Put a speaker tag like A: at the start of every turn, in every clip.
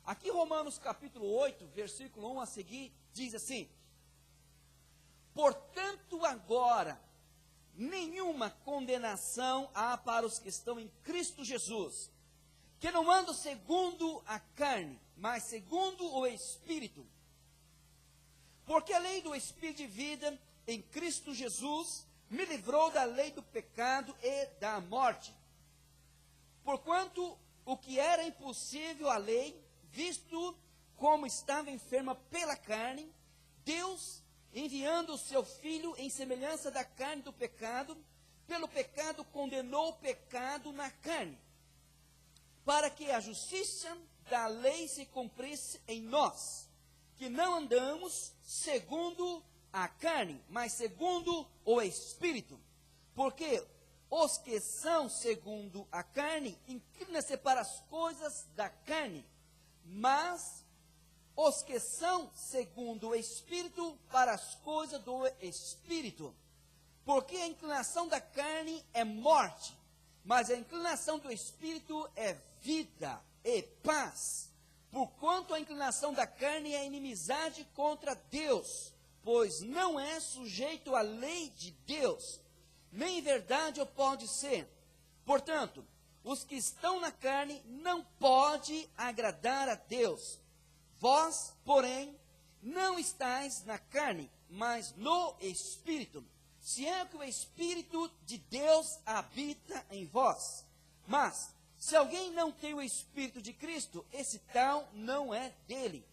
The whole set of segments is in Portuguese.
A: Aqui Romanos capítulo 8, versículo 1 a seguir, diz assim: portanto agora, nenhuma condenação há para os que estão em Cristo Jesus, que não andam segundo a carne, mas segundo o Espírito. Porque a lei do Espírito de vida em Cristo Jesus me livrou da lei do pecado e da morte. Porquanto o que era impossível à lei, visto como estava enferma pela carne, Deus, enviando o seu Filho em semelhança da carne do pecado, pelo pecado condenou o pecado na carne, para que a justiça da lei se cumprisse em nós, que não andamos segundo a carne, mas segundo o Espírito. Porque os que são segundo a carne inclinam-se para as coisas da carne, mas os que são segundo o Espírito para as coisas do Espírito. Porque a inclinação da carne é morte, mas a inclinação do Espírito é vida e paz. Porquanto a inclinação da carne é inimizade contra Deus, pois não é sujeito à lei de Deus, nem em verdade o pode ser. Portanto, os que estão na carne não podem agradar a Deus. Vós, porém, não estáis na carne, mas no Espírito, se é que o Espírito de Deus habita em vós. Mas, se alguém não tem o Espírito de Cristo, esse tal não é dele.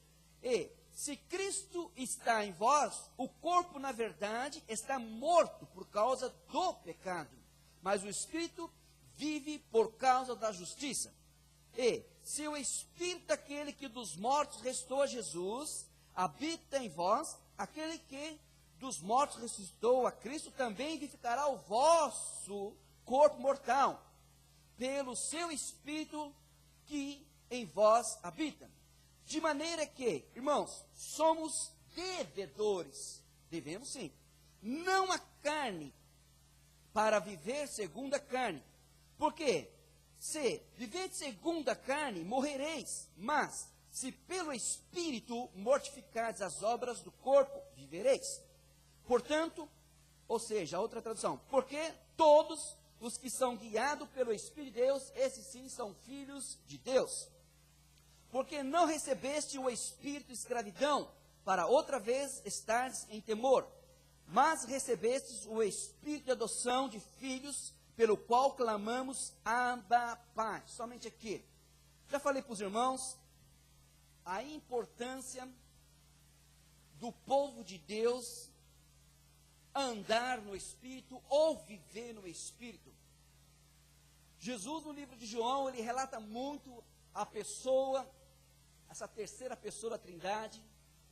A: E, se Cristo está em vós, o corpo, na verdade, está morto por causa do pecado, mas o Espírito vive por causa da justiça. E, se o Espírito daquele que dos mortos ressuscitou a Jesus habita em vós, aquele que dos mortos ressuscitou a Cristo também vivificará o vosso corpo mortal, pelo seu Espírito que em vós habita. De maneira que, irmãos, somos devedores, devemos sim, não a carne, para viver segundo a carne. Porque se viver segundo a carne, morrereis, mas se pelo Espírito mortificardes as obras do corpo, vivereis. Portanto, ou seja, a outra tradução, porque todos os que são guiados pelo Espírito de Deus, esses sim são filhos de Deus. Porque não recebeste o espírito de escravidão, para outra vez estares em temor, mas recebestes o espírito de adoção de filhos, pelo qual clamamos, Abba, Pai. Somente aqui. Já falei para os irmãos a importância do povo de Deus andar no Espírito ou viver no Espírito. Jesus, no livro de João, ele relata muito a pessoa, essa terceira pessoa da Trindade,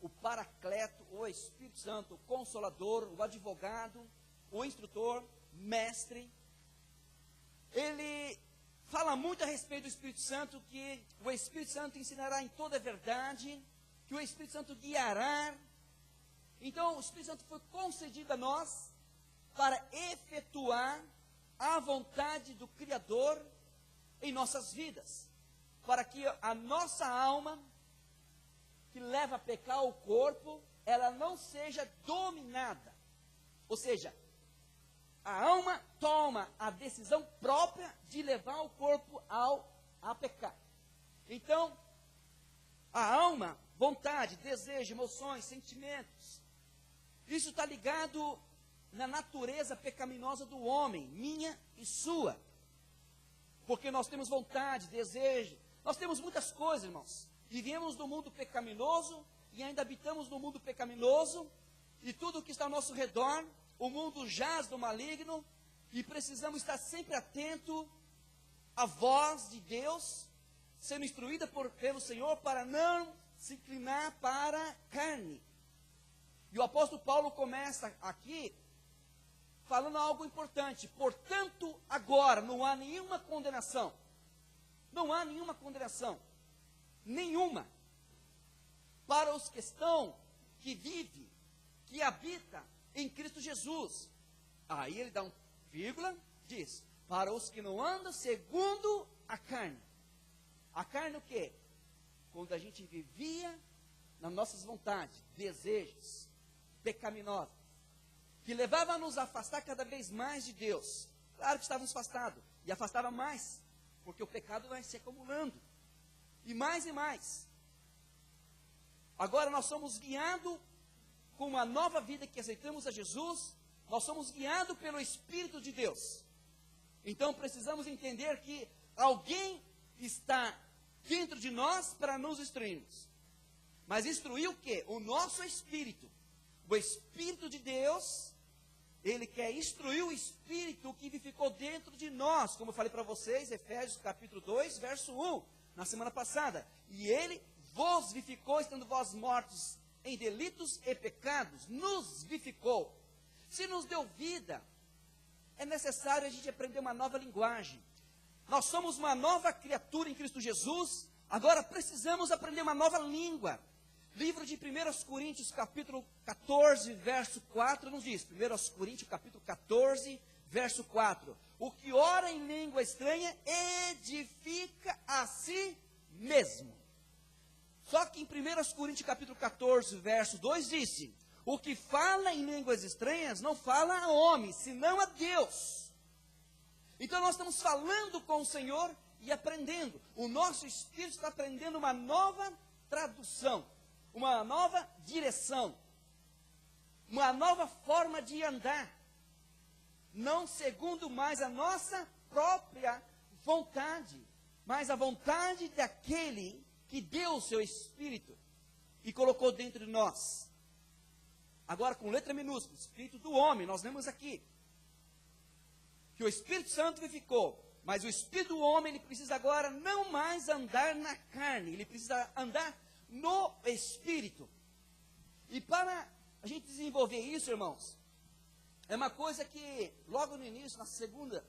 A: o Paracleto, o Espírito Santo, o Consolador, o Advogado, o Instrutor, Mestre. Ele fala muito a respeito do Espírito Santo, que o Espírito Santo ensinará em toda a verdade, que o Espírito Santo guiará. Então, o Espírito Santo foi concedido a nós para efetuar a vontade do Criador em nossas vidas, para que a nossa alma, que leva a pecar o corpo, ela não seja dominada. Ou seja, a alma toma a decisão própria de levar o corpo a pecar. Então, a alma, vontade, desejo, emoções, sentimentos, isso está ligado na natureza pecaminosa do homem, minha e sua. Porque nós temos vontade, desejo, nós temos muitas coisas, irmãos. Vivemos no mundo pecaminoso e ainda habitamos no mundo pecaminoso, e tudo que está ao nosso redor, o mundo jaz do maligno, e precisamos estar sempre atento à voz de Deus, sendo instruída pelo Senhor para não se inclinar para a carne. E o apóstolo Paulo começa aqui falando algo importante. Portanto, agora não há nenhuma condenação. Não há nenhuma condenação. Nenhuma. Para os que estão, que vivem, que habitam em Cristo Jesus. Aí ele dá um vírgula, diz, para os que não andam segundo a carne. A carne o quê? quando a gente vivia nas nossas vontades, desejos pecaminosos, que levavam a nos afastar cada vez mais de Deus. Claro que estávamos afastados, e afastava mais, porque o pecado vai se acumulando, e mais. Agora nós somos guiados com uma nova vida que aceitamos a Jesus, nós somos guiados pelo Espírito de Deus. Então precisamos entender que alguém está dentro de nós para nos instruirmos. Mas instruir o quê? O nosso espírito. O Espírito de Deus, Ele quer instruir o Espírito que ficou dentro de nós. Como eu falei para vocês, Efésios capítulo 2, verso 1, na semana passada. E Ele vos vivificou, estando vós mortos em delitos e pecados, nos vivificou. Se nos deu vida, é necessário a gente aprender uma nova linguagem. Nós somos uma nova criatura em Cristo Jesus, agora precisamos aprender uma nova língua. Livro de 1 Coríntios, capítulo 14, verso 4, nos diz, 1 Coríntios, capítulo 14, verso 4, o que ora em língua estranha, edifica a si mesmo. Só que em 1 Coríntios, capítulo 14, verso 2, disse, o que fala em línguas estranhas, não fala a homem, senão a Deus. Então nós estamos falando com o Senhor e aprendendo. O nosso espírito está aprendendo uma nova tradução, uma nova direção, uma nova forma de andar, não segundo mais a nossa própria vontade, mas a vontade daquele que deu o seu Espírito e colocou dentro de nós. Agora com letra minúscula, Espírito do homem, nós lemos aqui, que o Espírito Santo vivificou, mas o Espírito do homem, ele precisa agora não mais andar na carne, ele precisa andar no Espírito. E para a gente desenvolver isso, irmãos, é uma coisa que logo no início, na segunda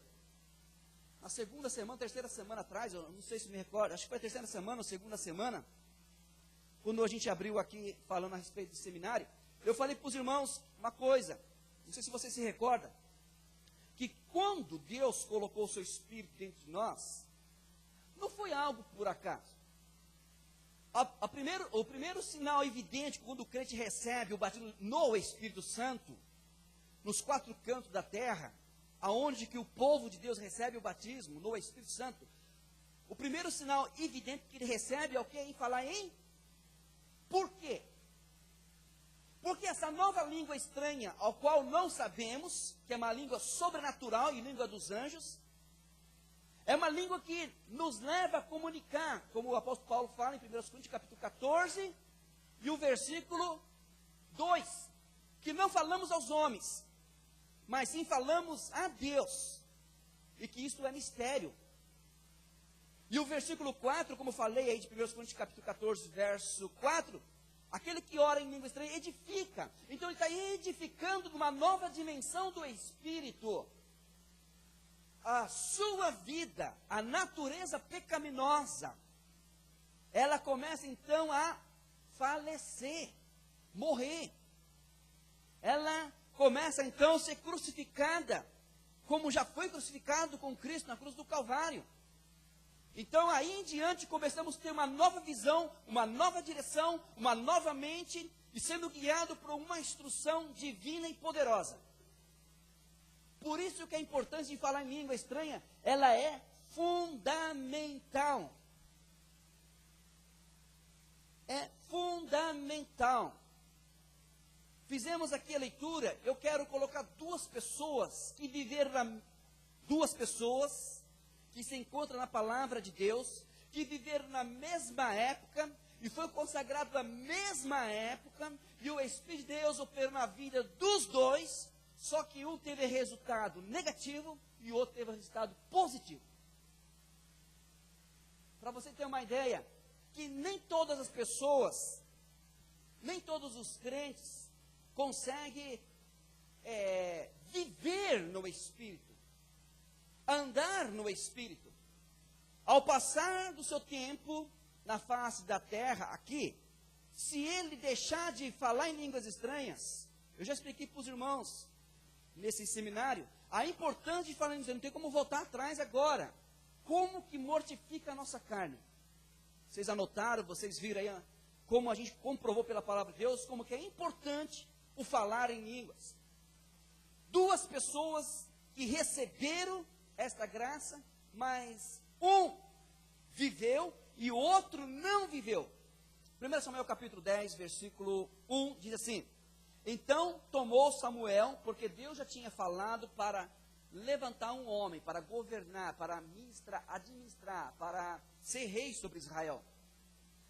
A: semana, terceira semana atrás, eu não sei se me recordo, acho que foi a terceira semana ou segunda semana, quando a gente abriu aqui falando a respeito do seminário, eu falei para os irmãos uma coisa, não sei se você se recorda, que quando Deus colocou o seu Espírito dentro de nós, não foi algo por acaso. O primeiro sinal evidente quando o crente recebe o batismo no Espírito Santo, nos quatro cantos da terra, aonde que o povo de Deus recebe o batismo no Espírito Santo, o primeiro sinal evidente que ele recebe é o que? Em falar em por quê? Porque essa nova língua estranha, ao qual não sabemos, que é uma língua sobrenatural e língua dos anjos, é uma língua que nos leva a comunicar, como o apóstolo Paulo fala em 1 Coríntios capítulo 14, e o versículo 2, que não falamos aos homens, mas sim falamos a Deus, e que isto é mistério. E o versículo 4, como falei aí de 1 Coríntios capítulo 14, verso 4, aquele que ora em língua estranha edifica. Então ele está edificando numa nova dimensão do Espírito. A sua vida, a natureza pecaminosa, ela começa então a falecer, morrer. Ela começa então a ser crucificada, como já foi crucificado com Cristo na cruz do Calvário. Então aí em diante começamos a ter uma nova visão, uma nova direção, uma nova mente, e sendo guiado por uma instrução divina e poderosa. Por isso que a importância de falar em língua estranha, ela é fundamental. É fundamental. Fizemos aqui a leitura, eu quero colocar duas pessoas que se encontram na palavra de Deus, que viveram na mesma época, e foi consagrado na mesma época, e o Espírito de Deus operou na vida dos dois, só que um teve resultado negativo e o outro teve resultado positivo. Para você ter uma ideia, que nem todas as pessoas, nem todos os crentes conseguem viver no Espírito, andar no Espírito. Ao passar do seu tempo na face da terra aqui, se ele deixar de falar em línguas estranhas, eu já expliquei para os irmãos nesse seminário, a importância de falar em línguas estranhas, não tem como voltar atrás agora. Como que mortifica a nossa carne? Vocês anotaram, vocês viram aí como a gente comprovou pela palavra de Deus, como que é importante o falar em línguas. Duas pessoas que receberam esta graça, mas um viveu e o outro não viveu. 1 Samuel capítulo 10, versículo 1, diz assim: então tomou Samuel, porque Deus já tinha falado para levantar um homem, para governar, para administrar, para ser rei sobre Israel.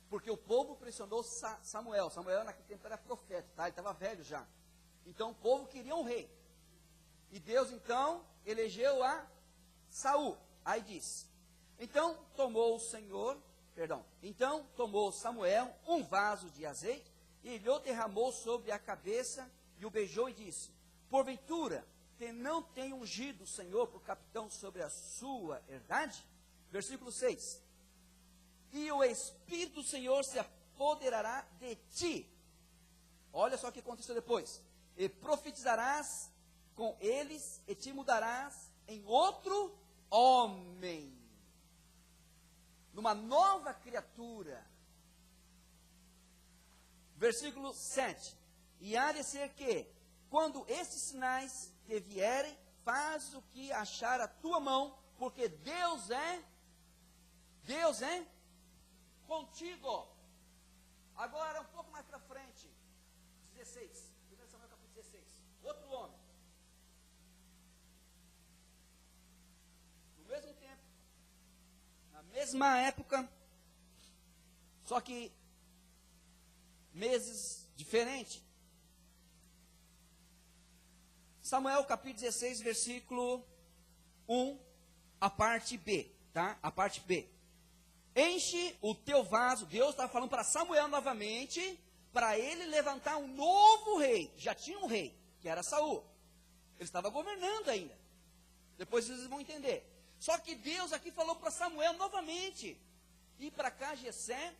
A: Porque o povo pressionou Samuel. Samuel naquele tempo era profeta, tá? Ele estava velho já. Então o povo queria um rei. E Deus então elegeu a Saul. Aí diz: então tomou Samuel um vaso de azeite e lhe o derramou sobre a cabeça e o beijou e disse: porventura, não tem ungido o Senhor por capitão sobre a sua herdade? Versículo 6. E o Espírito do Senhor se apoderará de ti. Olha só o que aconteceu depois. E profetizarás com eles e te mudarás em outro homem, numa nova criatura. Versículo 7. E há de ser que, quando esses sinais te vierem, faz o que achar a tua mão, porque Deus é contigo. Agora, um pouco mais para frente, 16, 1 Samuel capítulo 16, outro homem, no mesmo tempo, na mesma época, só que meses diferentes. Samuel capítulo 16, versículo 1, a parte B, tá? A parte B. Enche o teu vaso. Deus estava falando para Samuel novamente, para ele levantar um novo rei. Já tinha um rei, que era Saul. Ele estava governando ainda. Depois vocês vão entender. Só que Deus aqui falou para Samuel novamente ir para cá, Jessé,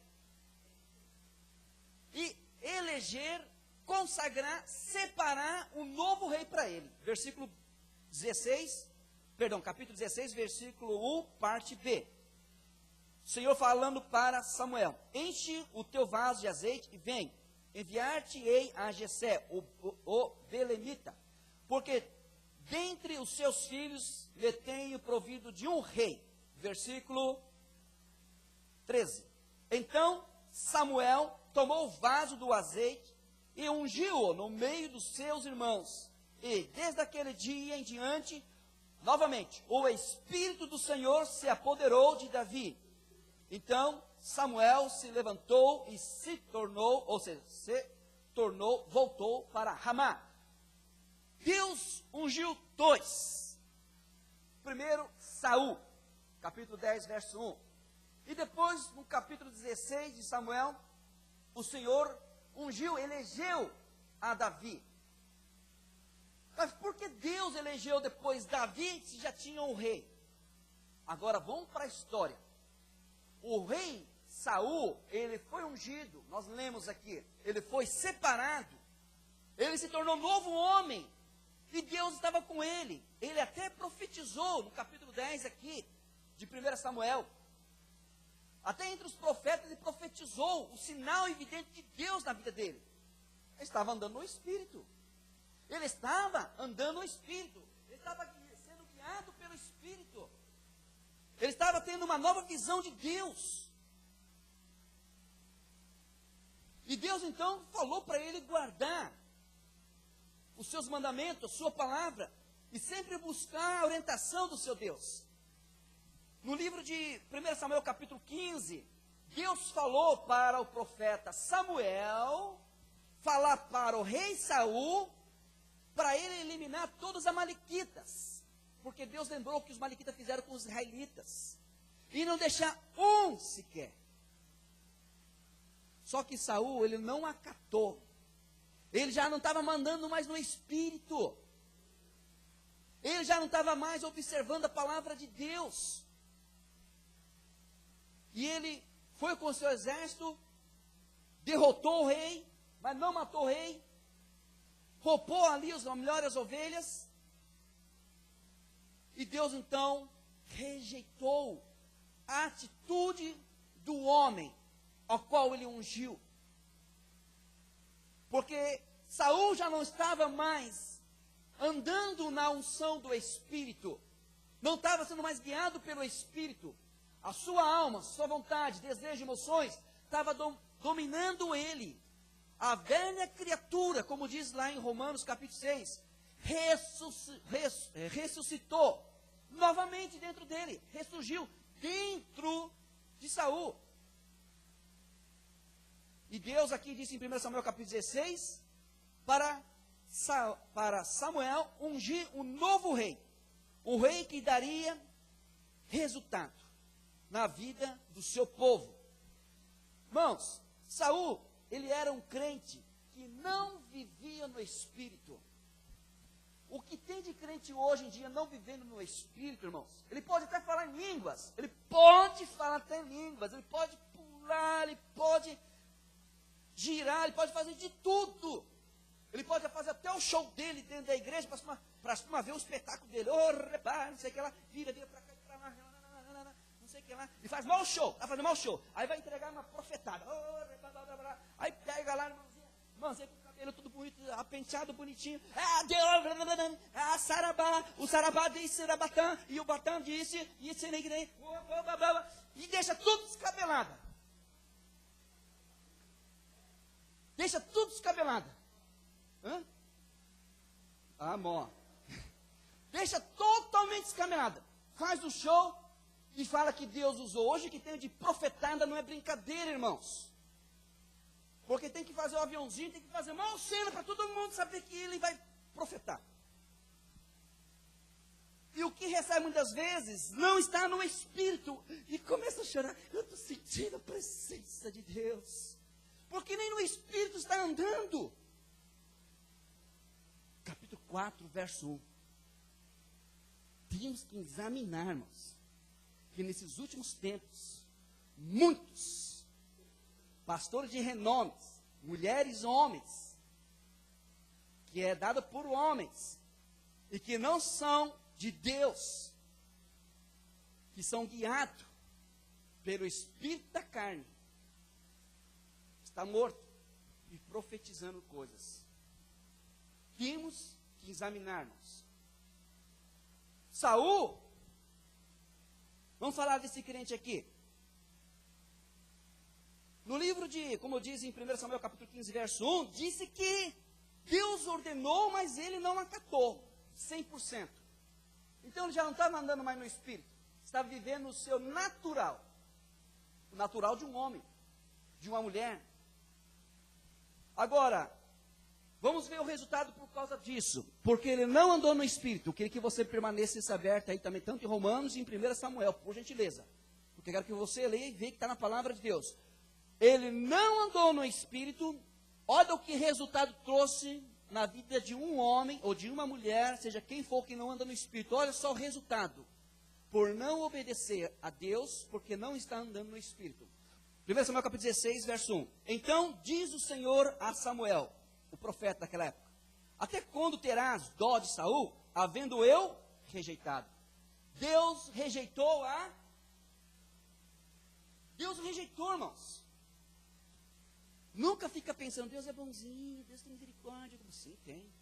A: e eleger, consagrar, separar um novo rei para ele. Versículo 16, capítulo 16, versículo 1, parte B. O Senhor falando para Samuel: enche o teu vaso de azeite e vem, enviar-te-ei a Jessé, o belemita, porque dentre os seus filhos lhe tenho provido de um rei. Versículo 13. Então Samuel tomou o vaso do azeite e ungiu-o no meio dos seus irmãos. E desde aquele dia em diante, novamente, o Espírito do Senhor se apoderou de Davi. Então Samuel se levantou e voltou para Ramá. Deus ungiu dois. Primeiro, Saul, capítulo 10, verso 1. E depois, no capítulo 16 de Samuel, o Senhor elegeu a Davi. Mas por que Deus elegeu depois Davi, se já tinha um rei? Agora vamos para a história. O rei Saul, ele foi ungido, nós lemos aqui, ele foi separado, ele se tornou novo homem, e Deus estava com ele. Ele até profetizou no capítulo 10 aqui, de 1 Samuel. Até entre os profetas ele profetizou o sinal evidente de Deus na vida dele. Ele estava andando no Espírito. Ele estava andando no Espírito. Ele estava sendo guiado pelo Espírito. Ele estava tendo uma nova visão de Deus. E Deus então falou para ele guardar os seus mandamentos, a sua palavra, e sempre buscar a orientação do seu Deus. No livro de 1 Samuel capítulo 15, Deus falou para o profeta Samuel, falar para o rei Saul, para ele eliminar todos os amalequitas, porque Deus lembrou que os amalequitas fizeram com os israelitas, e não deixar um sequer. Só que Saul, ele não acatou, ele já não estava mandando mais no Espírito, ele já não estava mais observando a palavra de Deus, e ele foi com o seu exército, derrotou o rei, mas não matou o rei, roubou ali as melhores ovelhas, e Deus então rejeitou a atitude do homem ao qual ele ungiu. Porque Saul já não estava mais andando na unção do Espírito, não estava sendo mais guiado pelo Espírito. A sua alma, sua vontade, desejo, emoções, estava dominando ele. A velha criatura, como diz lá em Romanos capítulo 6, ressuscitou novamente dentro dele, ressurgiu dentro de Saul. E Deus aqui disse em 1 Samuel capítulo 16, para Samuel ungir um novo rei, um rei que daria resultado na vida do seu povo. Irmãos, Saul, ele era um crente que não vivia no Espírito. O que tem de crente hoje em dia não vivendo no Espírito, irmãos? Ele pode até falar em línguas, ele pode falar até em línguas, ele pode pular, ele pode girar, ele pode fazer de tudo. Ele pode fazer até o show dele dentro da igreja, para ver o espetáculo dele. Não sei o que lá, vira para cá, para lá, não sei o que lá. E faz mau show, vai fazer mau show. Aí vai entregar uma profetada. Aí pega lá, irmãozinho com o cabelo tudo bonito, penteado bonitinho. Sarabá, o Sarabá disse Sarabatã, e o Batã disse, e deixa tudo descabelado. Deixa tudo descabelado. Amor. Deixa totalmente descabelada. Faz o show e fala que Deus usou. Hoje que tem de profetada não é brincadeira, irmãos. Porque tem que fazer o aviãozinho, tem que fazer uma cena para todo mundo saber que ele vai profetar. E o que recebe muitas vezes não está no Espírito. E começa a chorar. Eu estou sentindo a presença de Deus. Porque nem no Espírito está andando. Capítulo 4, verso 1. Temos que examinar, irmãos, que nesses últimos tempos, muitos pastores de renome, mulheres e homens, que é dado por homens, e que não são de Deus, que são guiados pelo espírito da carne, está morto e profetizando coisas. Temos que examinarmos. Saul, vamos falar desse crente aqui. No livro de, como diz em 1 Samuel capítulo 15, verso 1, disse que Deus ordenou, mas ele não acatou, 100%. Então ele já não estava andando mais no Espírito, estava vivendo o seu natural, o natural de um homem, de uma mulher. Agora, vamos ver o resultado por causa disso. Porque ele não andou no Espírito. Eu queria que você permanecesse aberto aí também, tanto em Romanos e em 1 Samuel, por gentileza. Porque eu quero que você leia e veja que está na palavra de Deus. Ele não andou no Espírito. Olha o que resultado trouxe na vida de um homem ou de uma mulher, seja quem for que não anda no Espírito. Olha só o resultado. Por não obedecer a Deus, porque não está andando no Espírito. 1 Samuel capítulo 16, verso 1. Então diz o Senhor a Samuel, o profeta daquela época: até quando terás dó de Saul, havendo eu rejeitado? Deus rejeitou, irmãos. Nunca fica pensando, Deus é bonzinho, Deus tem misericórdia. Sim, tem.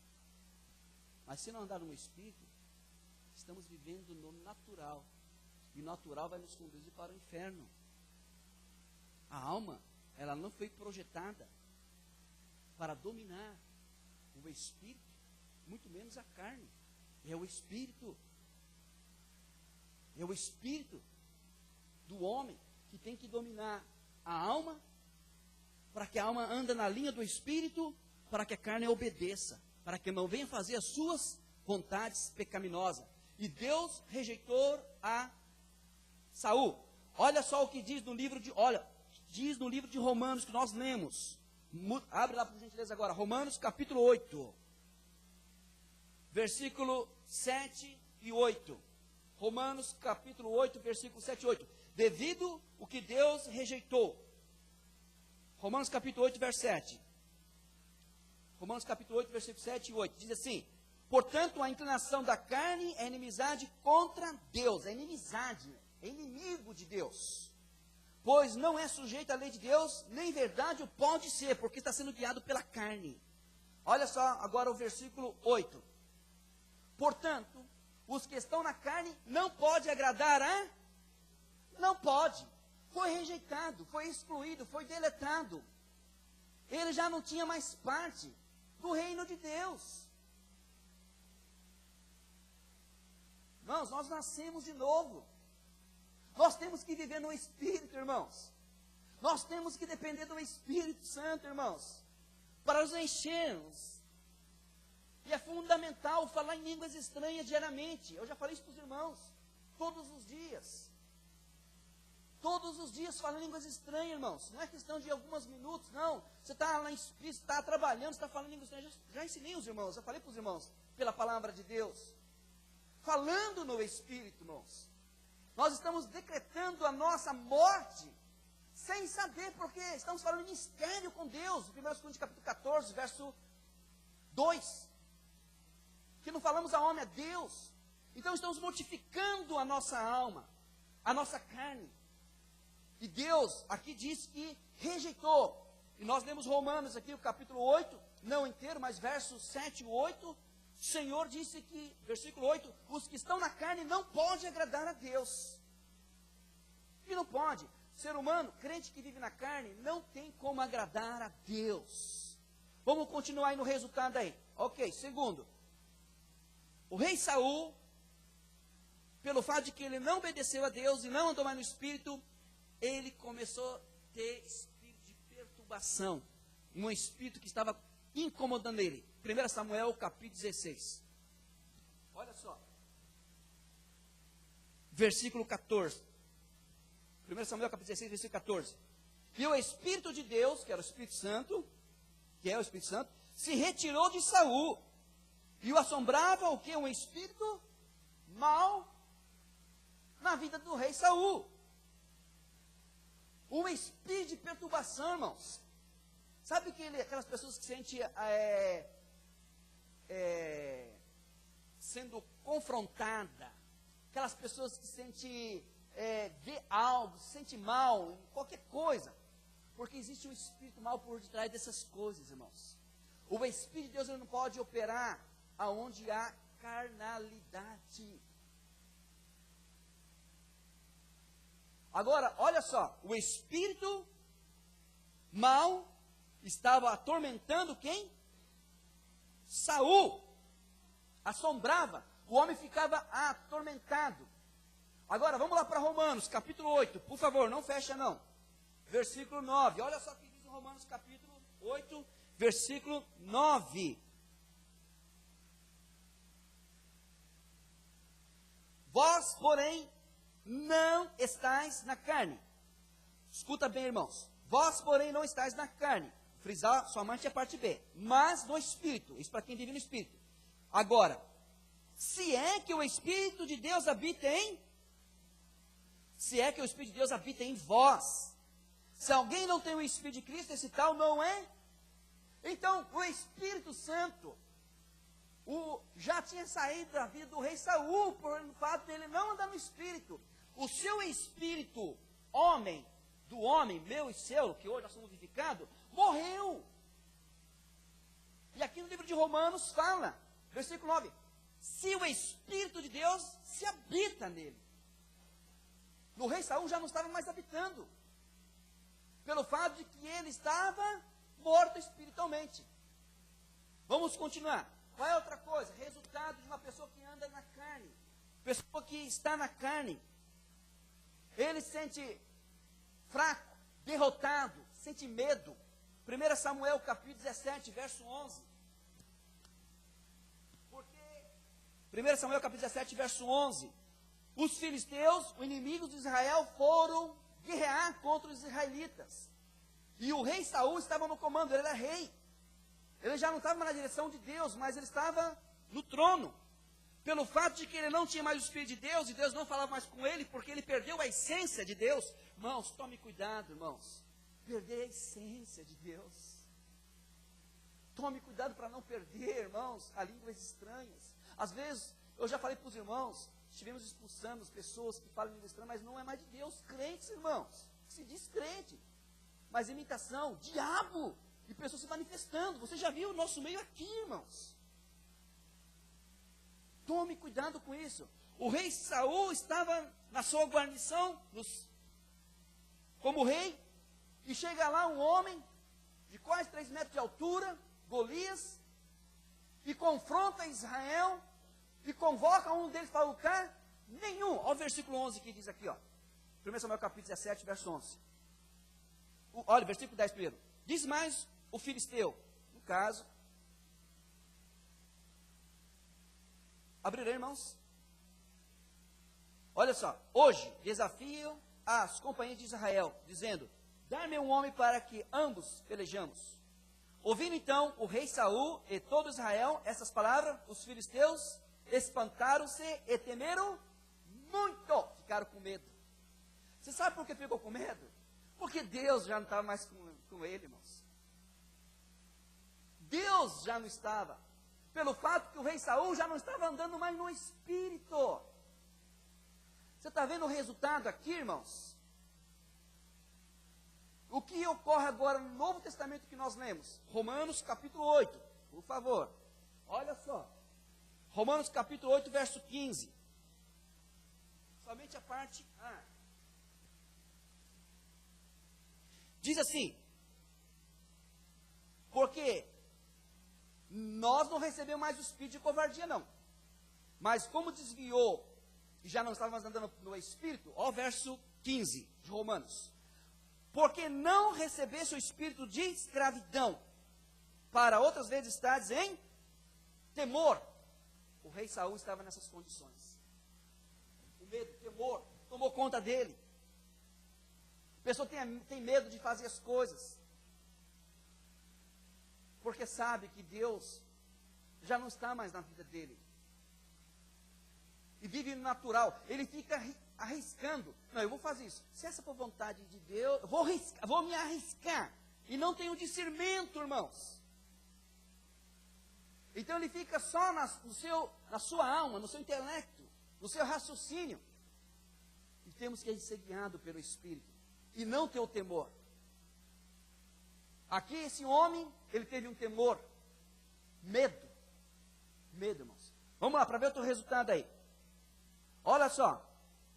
A: Mas se não andar no Espírito, estamos vivendo no natural. E o natural vai nos conduzir para o inferno. A alma, ela não foi projetada para dominar o Espírito, muito menos a carne. É o Espírito. É o Espírito do homem que tem que dominar a alma, para que a alma ande na linha do Espírito, para que a carne obedeça, para que não venha fazer as suas vontades pecaminosas. E Deus rejeitou a Saul. Olha só o que diz no livro de Romanos, que nós lemos. Abre lá por gentileza agora, Romanos capítulo 8, versículo 7 e 8. Romanos capítulo 8, versículo 7 e 8. Devido o que Deus rejeitou. Romanos capítulo 8, verso 7. Romanos capítulo 8, versículo 7 e 8. Diz assim: portanto, a inclinação da carne é inimizade contra Deus. É inimizade, é inimigo de Deus. pois não é sujeito à lei de Deus, nem verdade o pode ser, porque está sendo guiado pela carne. Olha só agora o versículo 8. Portanto, os que estão na carne não pode agradar a... Não pode. Foi rejeitado, foi excluído, foi deletado. Ele já não tinha mais parte do reino de Deus. Irmãos, nós nascemos de novo. Nós temos que viver no Espírito, irmãos. Nós temos que depender do Espírito Santo, irmãos, para nos enchermos. E é fundamental falar em línguas estranhas diariamente. Eu já falei isso para os irmãos, todos os dias. Todos os dias falando línguas estranhas, irmãos. Não é questão de alguns minutos, não. Você está lá em Espírito, está trabalhando, está falando línguas estranhas. Já ensinei os irmãos, já falei para os irmãos, pela palavra de Deus. Falando no Espírito, irmãos. Nós estamos decretando a nossa morte, sem saber, porque estamos falando em mistério com Deus. 1 Coríntios capítulo 14, verso 2. Que não falamos a homem, a Deus. Então estamos mortificando a nossa alma, a nossa carne. E Deus aqui diz que rejeitou. E nós lemos Romanos aqui, o capítulo 8, não inteiro, mas versos 7 e 8. O Senhor disse que, versículo 8, os que estão na carne não podem agradar a Deus. E não pode. Ser humano, crente que vive na carne, não tem como agradar a Deus. Vamos continuar aí no resultado aí. Ok, segundo. O rei Saul, pelo fato de que ele não obedeceu a Deus e não andou mais no Espírito, ele começou a ter espírito de perturbação. Um espírito que estava incomodando ele. 1 Samuel, capítulo 16. Olha só. Versículo 14. 1 Samuel, capítulo 16, versículo 14. E o Espírito de Deus, que era o Espírito Santo, que é o Espírito Santo, se retirou de Saul. E o assombrava o quê? Um espírito mau na vida do rei Saul. Um espírito de perturbação, irmãos. Sabe aquelas pessoas que sentem sendo confrontada, aquelas pessoas que sentem vê algo, se sente mal em qualquer coisa, porque existe um espírito mal por detrás dessas coisas, irmãos. O Espírito de Deus ele não pode operar aonde há carnalidade. Agora, olha só, o espírito mal estava atormentando quem? Saul. Assombrava. O homem ficava atormentado. Agora, vamos lá para Romanos, capítulo 8. Por favor, não fecha não. Versículo 9. Olha só o que diz em Romanos, capítulo 8, versículo 9. Vós, porém, não estáis na carne. Escuta bem, irmãos. Vós, porém, não estáis na carne. Frisar somente a parte B. Mas no Espírito. Isso para quem vive no Espírito. Agora, se é que o Espírito de Deus habita em... Se é que o Espírito de Deus habita em vós. Se alguém não tem o Espírito de Cristo, esse tal não é. Então, o Espírito Santo já tinha saído da vida do rei Saul, por o fato dele não andar no Espírito. O seu espírito, do homem, meu e seu, que hoje nós somos vivificados, morreu. E aqui no livro de Romanos fala, versículo 9, se o Espírito de Deus se habita nele. No rei Saul já não estava mais habitando, pelo fato de que ele estava morto espiritualmente. Vamos continuar. Qual é outra coisa? Resultado de uma pessoa que anda na carne. Pessoa que está na carne. Ele se sente fraco, derrotado, sente medo. 1 Samuel capítulo 17, verso 11. Porque 1 Samuel capítulo 17, verso 11. Os filisteus, os inimigos de Israel, foram guerrear contra os israelitas. E o rei Saul estava no comando, ele era rei. Ele já não estava na direção de Deus, mas ele estava no trono. Pelo fato de que ele não tinha mais o Espírito de Deus, e Deus não falava mais com ele, porque ele perdeu a essência de Deus. Irmãos, tome cuidado, irmãos. Perder a essência de Deus. Tome cuidado para não perder, irmãos, a línguas estranhas. Às vezes, eu já falei para os irmãos, estivemos expulsando as pessoas que falam língua estranha, mas não é mais de Deus, crentes, irmãos. que se diz crente, mas imitação, diabo, e pessoas se manifestando. Você já viu o nosso meio aqui, irmãos? Tome cuidado com isso. O rei Saul estava na sua guarnição, como rei, e chega lá um homem de quase 3 metros de altura, Golias, e confronta Israel, e convoca um deles para lutar. Nenhum. Olha o versículo 11 que diz aqui, ó. 1 Samuel capítulo 17, verso 11. Olha, versículo 10 primeiro. Diz mais o filisteu, no caso. Abrirei, irmãos. Olha só. Hoje desafio as companhias de Israel, dizendo: dá-me um homem para que ambos pelejamos. Ouvindo então o rei Saul e todo Israel essas palavras, os filisteus espantaram-se e temeram muito, ficaram com medo. Você sabe por que ficou com medo? Porque Deus já não estava mais com ele, irmãos. Deus já não estava. Pelo fato que o rei Saul já não estava andando mais no espírito. Você está vendo o resultado aqui, irmãos? O que ocorre agora no Novo Testamento que nós lemos? Romanos capítulo 8, por favor. Olha só. Romanos capítulo 8, verso 15. Somente a parte A. Diz assim: porque nós não recebemos mais o espírito de covardia, não. Mas como desviou e já não estava mais andando no espírito, ó, verso 15 de Romanos. Porque não recebesse o espírito de escravidão, para outras vezes estardes em temor. O rei Saul estava nessas condições. O medo, o temor, tomou conta dele. A pessoa tem medo de fazer as coisas, porque sabe que Deus já não está mais na vida dele. E vive no natural. Ele fica arriscando. Não, eu vou fazer isso. Se essa for vontade de Deus, eu vou me arriscar. E não tenho discernimento, irmãos. Então ele fica só na sua alma, no seu intelecto, no seu raciocínio. E temos que ser guiados pelo Espírito. E não ter o temor. Aqui esse homem, ele teve um temor. Medo. Medo, irmãos. Vamos lá, para ver outro resultado aí. Olha só,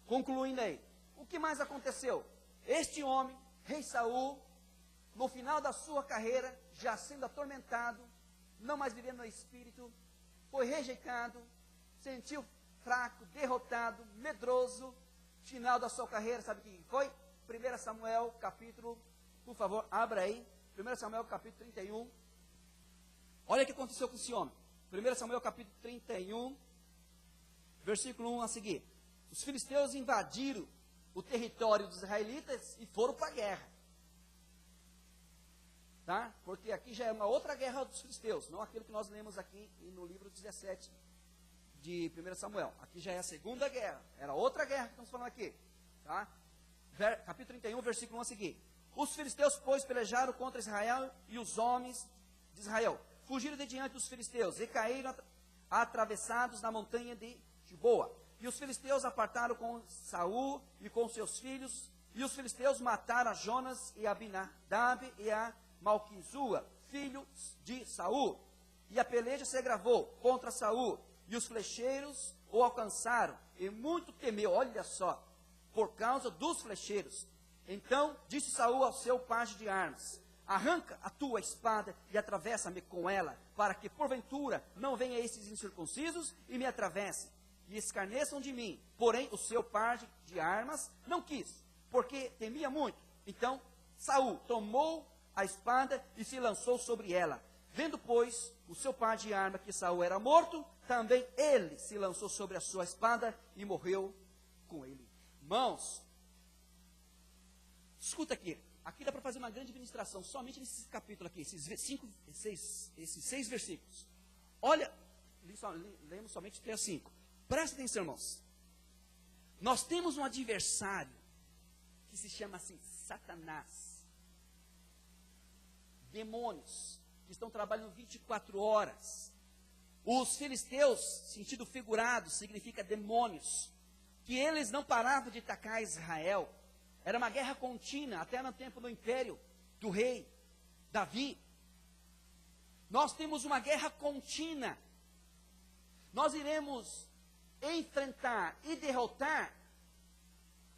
A: concluindo aí, o que mais aconteceu? Este homem, rei Saul, no final da sua carreira, já sendo atormentado, não mais vivendo no espírito, foi rejeitado, sentiu fraco, derrotado, medroso. Final da sua carreira, sabe o que foi? 1 Samuel capítulo, por favor, abra aí, 1 Samuel capítulo 31. Olha o que aconteceu com esse homem. 1 Samuel capítulo 31, versículo 1 a seguir. Os filisteus invadiram o território dos israelitas e foram para a guerra. Tá? Porque aqui já é uma outra guerra dos filisteus, não aquilo que nós lemos aqui no livro 17 de 1 Samuel. Aqui já é a segunda guerra. Era outra guerra que estamos falando aqui. Tá? Capítulo 31, versículo 1 a seguir. Os filisteus, pois, pelejaram contra Israel e os homens de Israel fugiram de diante dos filisteus e caíram atravessados na montanha de Giboa. E os filisteus apartaram com Saul e com seus filhos, e os filisteus mataram a Jonas e a Abinadab e a Malquizua, filhos de Saul. E a peleja se agravou contra Saul, e os flecheiros o alcançaram, e muito temeu, olha só, por causa dos flecheiros. Então disse Saul ao seu pajem de armas: arranca a tua espada e atravessa-me com ela, para que porventura não venha esses incircuncisos e me atravessem, e escarneçam de mim. Porém o seu pajem de armas não quis, porque temia muito. Então Saul tomou a espada e se lançou sobre ela. Vendo, pois, o seu pajem de arma que Saul era morto, também ele se lançou sobre a sua espada e morreu com ele. Irmãos, escuta aqui. Aqui dá para fazer uma grande administração, somente nesse capítulo aqui, esses 6 versículos. Olha, lemos somente 3 a 5. Presta atenção, irmãos. Nós temos um adversário que se chama assim, Satanás. Demônios que estão trabalhando 24 horas. Os filisteus, sentido figurado, significa demônios, que eles não paravam de atacar Israel. Era uma guerra contínua, até no tempo do império do rei Davi. Nós temos uma guerra contínua. Nós iremos enfrentar e derrotar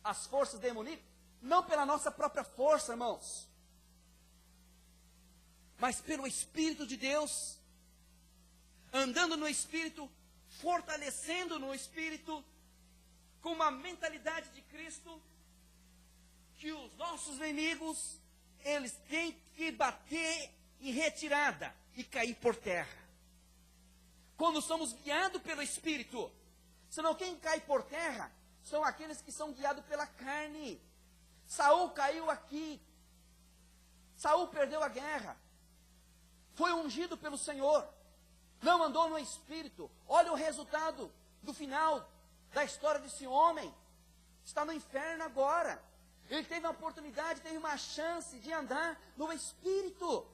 A: as forças demoníacas, não pela nossa própria força, irmãos, mas pelo Espírito de Deus, andando no Espírito, fortalecendo no Espírito, com uma mentalidade de Cristo, que os nossos inimigos, eles têm que bater em retirada e cair por terra. Quando somos guiados pelo Espírito, senão quem cai por terra são aqueles que são guiados pela carne. Saul caiu aqui, Saul perdeu a guerra, foi ungido pelo Senhor, não andou no Espírito. Olha o resultado do final da história desse homem, está no inferno agora. Ele teve uma oportunidade, teve uma chance de andar no Espírito,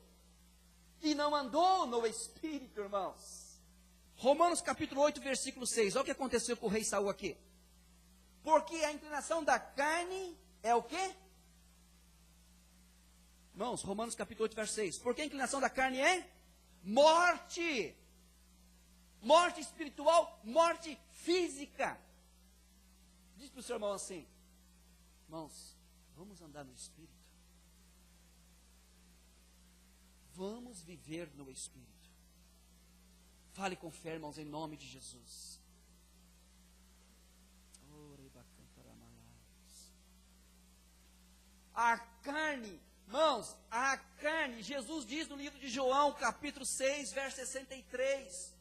A: e não andou no Espírito, irmãos. Romanos capítulo 8, versículo 6, olha o que aconteceu com o rei Saul aqui. Porque a inclinação da carne é o quê? Irmãos, Romanos capítulo 8, verso 6. Porque a inclinação da carne é morte. Morte espiritual, morte física. Diz para o seu irmão assim: irmãos, vamos andar no Espírito. Vamos viver no Espírito. Fale com fé, irmãos, em nome de Jesus. A carne, irmãos, a carne, Jesus diz no livro de João, capítulo 6, verso 63,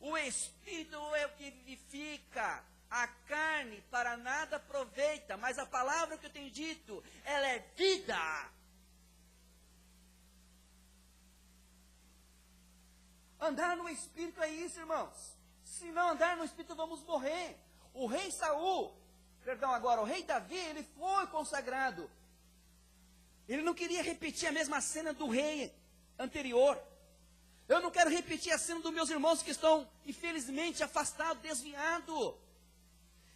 A: o Espírito é o que vivifica, a carne para nada aproveita, mas a palavra que eu tenho dito, ela é vida. Andar no Espírito é isso, irmãos. Se não andar no Espírito, vamos morrer. O rei o rei Davi, ele foi consagrado. Ele não queria repetir a mesma cena do rei anterior. Eu não quero repetir a cena dos meus irmãos que estão, infelizmente, afastados, desviados.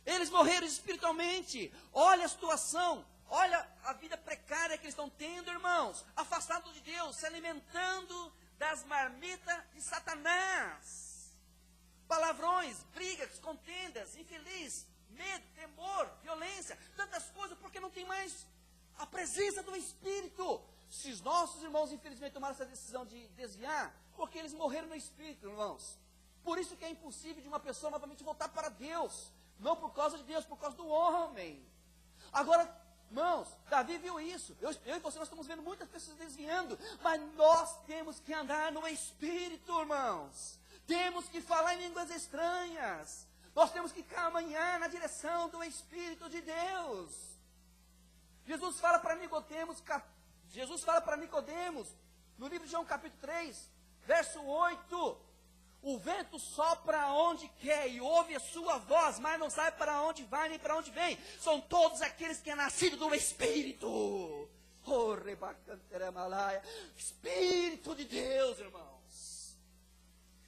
A: Eles morreram espiritualmente. Olha a situação, olha a vida precária que eles estão tendo, irmãos. Afastados de Deus, se alimentando das marmitas de Satanás. Palavrões, brigas, contendas, infeliz, medo, temor, violência, tantas coisas, porque não tem mais a presença do Espírito. Se os nossos irmãos, infelizmente, tomaram essa decisão de desviar, porque eles morreram no Espírito, irmãos. Por isso que é impossível de uma pessoa novamente voltar para Deus. Não por causa de Deus, por causa do homem. Agora, irmãos, Davi viu isso. Eu e você, nós estamos vendo muitas pessoas desviando. Mas nós temos que andar no Espírito, irmãos. Temos que falar em línguas estranhas. Nós temos que caminhar na direção do Espírito de Deus. Jesus fala para Nicodemos, no livro de João capítulo 3, verso 8, o vento sopra onde quer e ouve a sua voz, mas não sabe para onde vai nem para onde vem. São todos aqueles que é nascido do Espírito. Espírito de Deus, irmãos.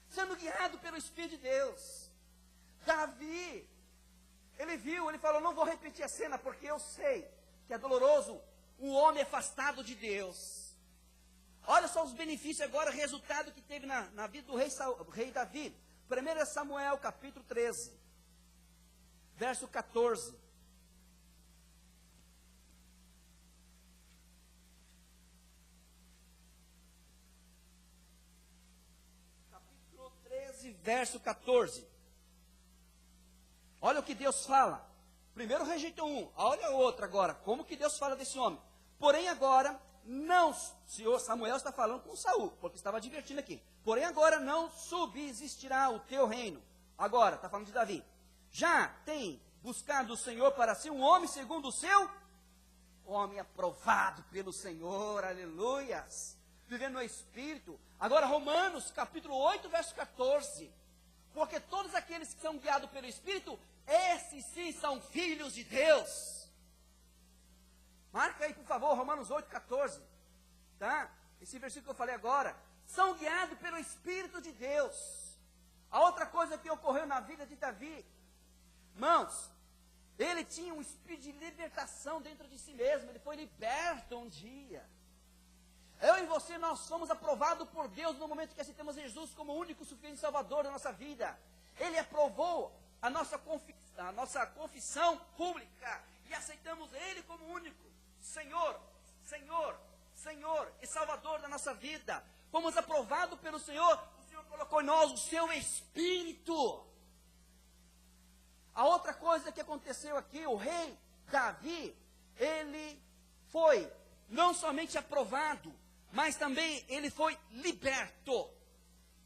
A: Sendo guiado pelo Espírito de Deus. Davi, ele falou, não vou repetir a cena, porque eu sei que é doloroso um homem afastado de Deus. Olha só os benefícios agora, o resultado que teve na vida do rei Davi. 1 Samuel, capítulo 13, verso 14. Capítulo 13, verso 14. Olha o que Deus fala. Primeiro rejeitou um, olha o outro agora. Como que Deus fala desse homem? Porém agora, não, Senhor Samuel está falando com Saul, porque estava advertindo aqui. Porém agora não subsistirá o teu reino. Agora, está falando de Davi. Já tem buscado o Senhor para si um homem segundo o seu homem aprovado pelo Senhor, aleluias. Vivendo no Espírito. Agora Romanos capítulo 8, verso 14. Porque todos aqueles que são guiados pelo Espírito, esses sim são filhos de Deus. Marca aí, por favor, Romanos 8, 14. Tá? Esse versículo que eu falei agora. São guiados pelo Espírito de Deus. A outra coisa que ocorreu na vida de Davi, irmãos, Ele tinha um espírito de libertação dentro de si mesmo. Ele foi liberto um dia. Eu e você, nós somos aprovados por Deus no momento que aceitamos Jesus como o único suficiente Salvador da nossa vida. Ele aprovou a nossa confissão pública e aceitamos Ele como único Senhor, Senhor, Senhor e Salvador da nossa vida. Fomos aprovados pelo Senhor, o Senhor colocou em nós o seu Espírito. A outra coisa que aconteceu aqui, o rei Davi, ele foi não somente aprovado, mas também ele foi liberto.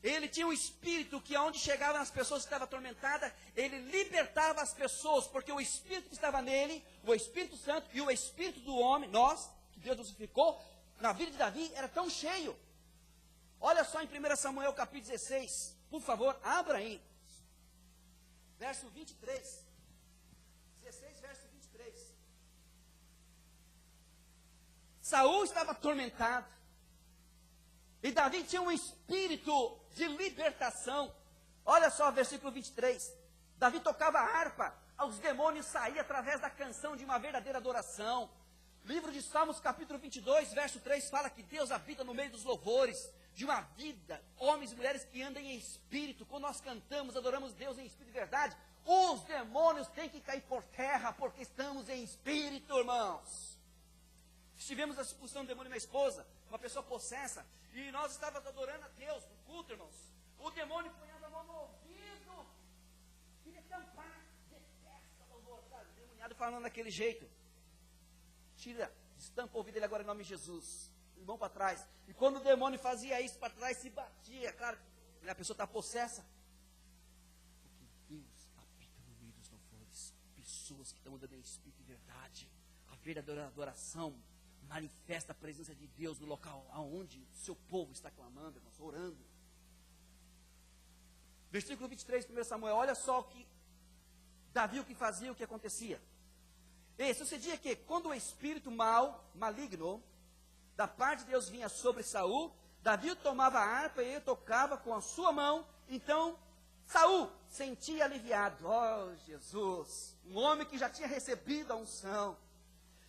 A: Ele tinha um espírito que aonde chegavam as pessoas que estavam atormentadas, ele libertava as pessoas, porque o espírito que estava nele, o Espírito Santo e o espírito do homem, nós, que Deus nos ficou, na vida de Davi, era tão cheio. Olha só em 1 Samuel capítulo 16, por favor, abra aí. Verso 23. 16, verso 23. Saul estava atormentado. E Davi tinha um espírito de libertação. Olha só, versículo 23. Davi tocava a harpa, os demônios saíam através da canção de uma verdadeira adoração. Livro de Salmos, capítulo 22, verso 3, fala que Deus habita no meio dos louvores, de uma vida, homens e mulheres que andam em espírito. Quando nós cantamos, adoramos Deus em espírito de verdade, os demônios têm que cair por terra, porque estamos em espírito, irmãos. Estivemos na expulsão do demônio, minha esposa, uma pessoa possessa, e nós estávamos adorando a Deus no culto, irmãos. O demônio punhando a mão no ouvido, queria tampar, detesta louvor, sabe? O demoniado falando daquele jeito. Tira, estampa o ouvido dele agora em nome de Jesus. Mão para trás. E quando o demônio fazia isso para trás, se batia. Claro, a pessoa está possessa. Porque Deus habita no meio dos louvores. Pessoas que estão andando em espírito de verdade. A verdadeira adoração manifesta a presença de Deus no local aonde o seu povo está clamando, irmãos, orando. Versículo 23, 1 Samuel. Olha só o que Davi, o que fazia, o que acontecia. E sucedia que quando o espírito maligno da parte de Deus vinha sobre Saul, Davi tomava a harpa e ele tocava com a sua mão. Então Saul sentia aliviado. Oh, Jesus, um homem que já tinha recebido a unção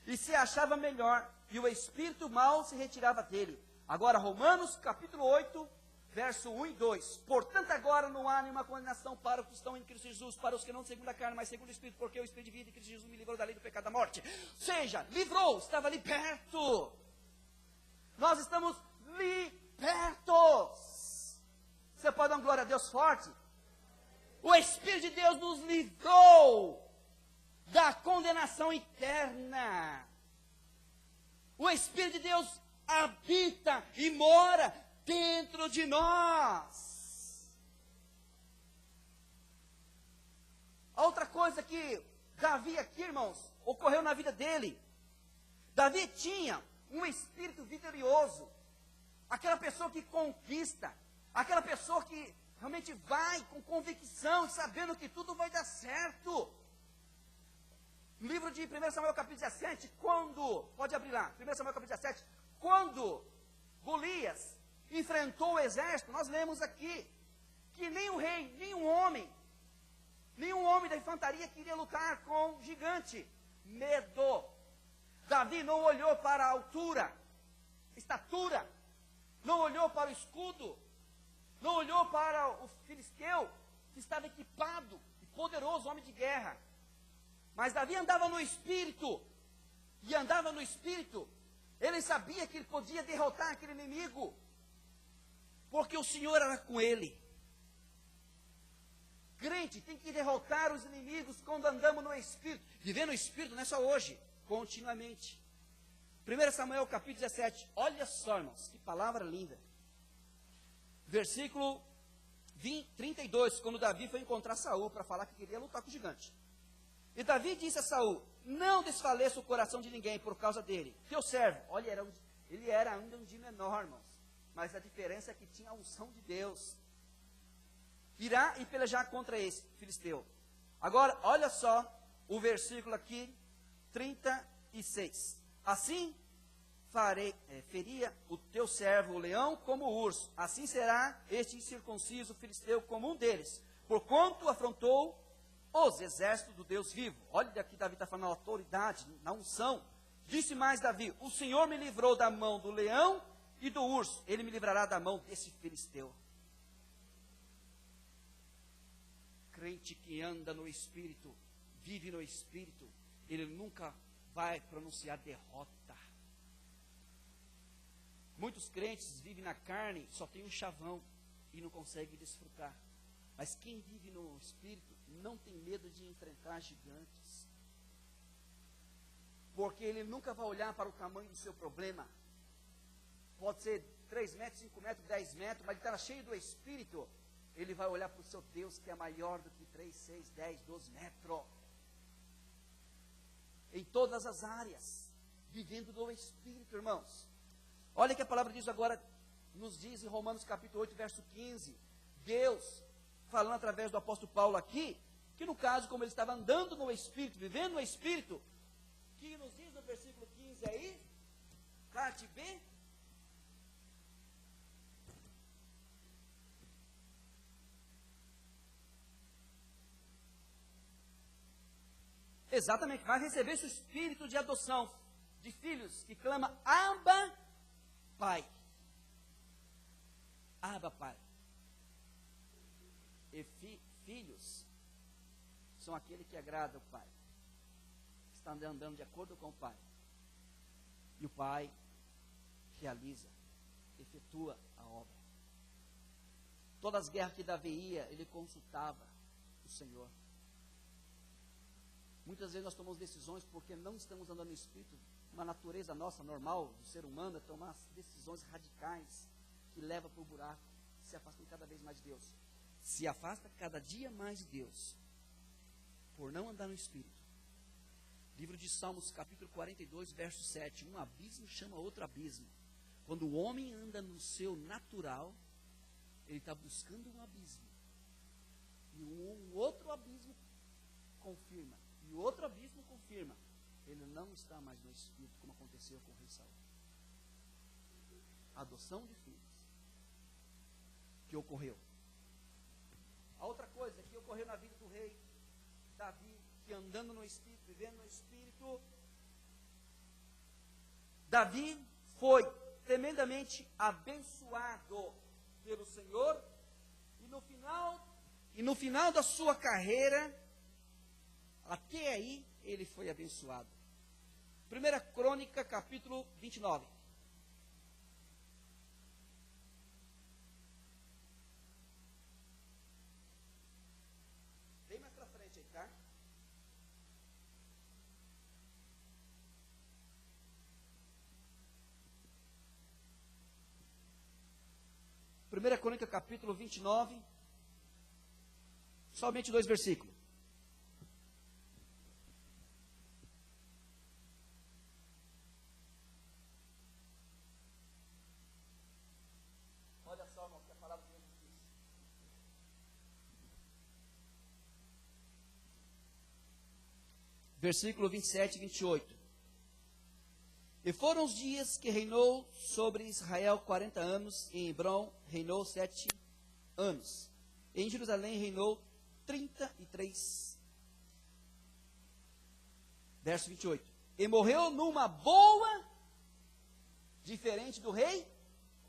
A: e se achava melhor, e o espírito mau se retirava dele. Agora Romanos capítulo 8, verso 1 e 2. Portanto agora não há nenhuma condenação para os que estão em Cristo Jesus, para os que não segundo a carne, mas segundo o Espírito, porque o Espírito de vida em Cristo Jesus me livrou da lei do pecado da morte. Ou seja, livrou, estava liberto. Nós estamos libertos. Você pode dar uma glória a Deus forte? O Espírito de Deus nos livrou da condenação eterna. O Espírito de Deus habita e mora dentro de nós. A outra coisa que Davi aqui, irmãos, ocorreu na vida dele. Davi tinha um espírito vitorioso, aquela pessoa que conquista, aquela pessoa que realmente vai com convicção, sabendo que tudo vai dar certo. No livro de 1 Samuel capítulo 17, pode abrir lá, 1 Samuel capítulo 17, quando Golias enfrentou o exército, nós lemos aqui, que nem o rei, nenhum homem da infantaria queria lutar com o gigante. Medo. Davi não olhou para a altura, estatura, não olhou para o escudo, não olhou para o filisteu, que estava equipado e poderoso, homem de guerra. Mas Davi andava no espírito, e andava no espírito, ele sabia que ele podia derrotar aquele inimigo, porque o Senhor era com ele. Crente tem que derrotar os inimigos quando andamos no espírito. Viver no espírito não é só hoje, continuamente. 1 Samuel capítulo 17, olha só, irmãos, que palavra linda. Versículo 32, quando Davi foi encontrar Saul para falar que queria lutar com o gigante. E Davi disse a Saul: não desfaleça o coração de ninguém por causa dele. Teu servo, olha, ele era ainda um de menor, irmãos, mas a diferença é que tinha a unção de Deus. Irá e pelejar contra esse filisteu. Agora, olha só o versículo aqui, 36. Assim feria o teu servo o leão como o urso. Assim será este incircunciso filisteu como um deles. Porquanto afrontou os exércitos do Deus vivo. Olha aqui, Davi está falando na autoridade, na unção. Disse mais Davi: o Senhor me livrou da mão do leão e do urso, ele me livrará da mão desse filisteu. Crente que anda no Espírito, vive no Espírito, ele nunca vai pronunciar derrota. Muitos crentes vivem na carne, só tem um chavão e não consegue desfrutar. Mas quem vive no Espírito não tem medo de enfrentar gigantes. Porque ele nunca vai olhar para o tamanho do seu problema. Pode ser 3 metros, 5 metros, 10 metros, mas ele está cheio do Espírito. Ele vai olhar para o seu Deus que é maior do que 3, 6, 10, 12 metros. Em todas as áreas, vivendo no Espírito, irmãos. Olha que a palavra diz agora, nos diz em Romanos capítulo 8, verso 15. Deus, falando através do apóstolo Paulo aqui, que no caso, como ele estava andando no Espírito, vivendo no Espírito, que nos diz no versículo 15 aí, parte B, exatamente, vai receber esse espírito de adoção, de filhos, que clama, Abba, Pai. Abba, Pai. E filhos são aquele que agrada o Pai, que está andando de acordo com o Pai. E o Pai realiza, efetua a obra. Todas as guerras que Davi ia, ele consultava o Senhor. Muitas vezes nós tomamos decisões porque não estamos andando no Espírito. Uma natureza nossa, normal, do ser humano, é tomar decisões radicais que levam para o buraco, se afastando cada vez mais de Deus. Se afasta cada dia mais de Deus, por não andar no Espírito. Livro de Salmos, capítulo 42, verso 7. Um abismo chama outro abismo. Quando o homem anda no seu natural, ele está buscando um abismo. E um outro abismo confirma. E o outro abismo confirma. Ele não está mais no Espírito, como aconteceu com o rei Saul. A adoção de filhos que ocorreu. A outra coisa que ocorreu na vida do rei Davi, que andando no Espírito, vivendo no Espírito, Davi foi tremendamente abençoado pelo Senhor, e no final da sua carreira, até aí, ele foi abençoado. 1 Crônica, capítulo 29. Bem mais para frente aí, tá? Primeira Crônica, capítulo 29. Somente 2 versículos. Versículo 27 e 28. E foram os dias que reinou sobre Israel 40 anos, e em Hebrom reinou 7 anos. E em Jerusalém reinou 33. Verso 28. E morreu numa boa, diferente do rei.